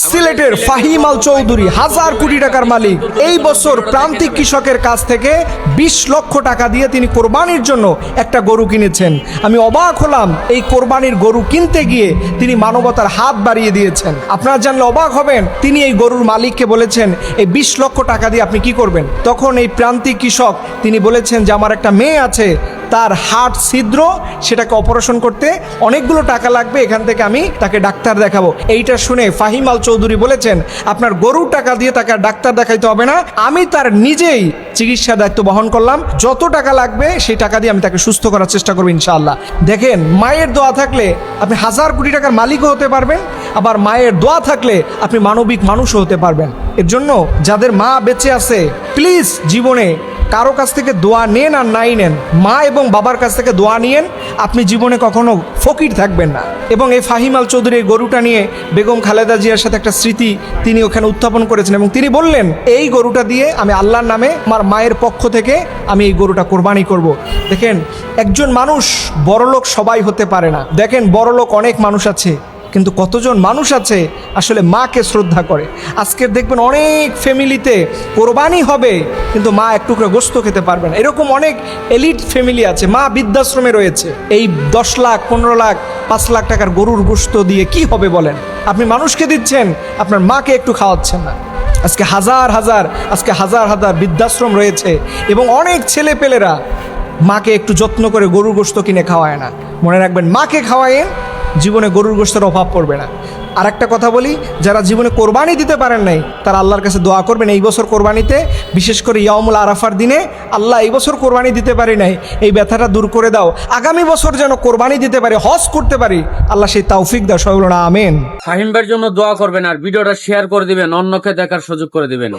সিলেটের ফাহিম আল চৌধুরী 1000 কোটি টাকার মালিক। এই বছর প্রান্তিক কৃষকের কাছ থেকে 20 লক্ষ টাকা দিয়ে তিনি কোরবানির জন্য একটা গরু কিনেছেন। আমি অবাক হলাম, এই কোরবানির গরু কিনতে গিয়ে তিনি মানবতার হাত বাড়িয়ে দিয়েছেন। আপনারা জানলে অবাক হবেন, তিনি এই গরুর মালিককে বলেছেন এই 20 লক্ষ টাকা দিয়ে আপনি কি করবেন। তখন এই প্রান্তিক কৃষক তিনি বলেছেন যে আমার একটা মেয়ে আছে, তার হার্ট ছিদ্র, সেটাকে অপারেশন করতে অনেকগুলো টাকা লাগবে, এখান থেকে আমি তাকে ডাক্তার দেখাবো। এইটা শুনে ফাহিম আল চৌধুরী বলেছেন আপনার গরুর টাকা দিয়ে তাকে আর ডাক্তার দেখাইতে হবে না, আমি তার নিজেই চিকিৎসার দায়িত্ব বহন করলাম, যত টাকা লাগবে সেই টাকা দিয়ে আমি তাকে সুস্থ করার চেষ্টা করবো ইনশাআল্লাহ। দেখেন, মায়ের দোয়া থাকলে আপনি 1000 কোটি টাকার মালিকও হতে পারবেন, আবার মায়ের দোয়া থাকলে আপনি মানবিক মানুষও হতে পারবেন। এর জন্য যাদের মা বেঁচে আছে, প্লিজ জীবনে কারো কাছ থেকে দোয়া নেন আর নাই নেন, মা এবং বাবার কাছ থেকে দোয়া নিয়েন, আপনি জীবনে কখনো ফকির থাকবেন না। এবং এই ফাহিম আল চৌধুরী এই গরুটা নিয়ে বেগম খালেদা জিয়ার সাথে একটা স্মৃতি তিনি ওখানে উত্থাপন করেছেন এবং তিনি বললেন এই গরুটা দিয়ে আমি আল্লাহর নামে আমার মায়ের পক্ষ থেকে আমি এই গরুটা কোরবানি করব। দেখেন, একজন মানুষ বড়লোক সবাই হতে পারে না। দেখেন, বড়লোক অনেক মানুষ আছে, কিন্তু কতজন মানুষ আছে আসলে মাকে শ্রদ্ধা করে। আজকের দেখবেন অনেক ফ্যামিলিতে কোরবানি হবে কিন্তু মা এক টুকরো গোস্ত খেতে পারবে না। এরকম অনেক এলিট ফ্যামিলি আছে, মা বৃদ্ধাশ্রমে রয়েছে। এই 10 লাখ 15 লাখ 5 লাখ টাকার গরুর গোস্ত দিয়ে কি হবে বলেন? আপনি মানুষকে দিচ্ছেন, আপনার মাকে একটু খাওয়াচ্ছেন না। আজকে হাজার হাজার বৃদ্ধাশ্রম রয়েছে এবং অনেক ছেলেপেলেরা মাকে একটু যত্ন করে গরুর গোস্ত কিনে খাওয়ায় না। মনে রাখবেন, মাকে খাওয়ায়েন, জীবনে গরুর গোশতের অভাব পড়বে না। আর একটা কথা বলি, যারা জীবনে কোরবানি দিতে পারেন নাই তারা আল্লাহর কাছে দোয়া করবেন এই বছর কোরবানিতে, বিশেষ করে ইয়াউমুল আরাফার দিনে, আল্লাহ এই বছর কোরবানি দিতে পারি নাই, এই ব্যথাটা দূর করে দাও, আগামী বছর যেন কোরবানি দিতে পারি, হজ করতে পারি, আল্লাহ সেই তৌফিক দাও। সবাই বলুন আমিন। ফাহিম ভাইয়ের জন্য দোয়া করবেন আর ভিডিওটা শেয়ার করে দিবেন, অন্যকে দেখার সুযোগ করে দিবেন।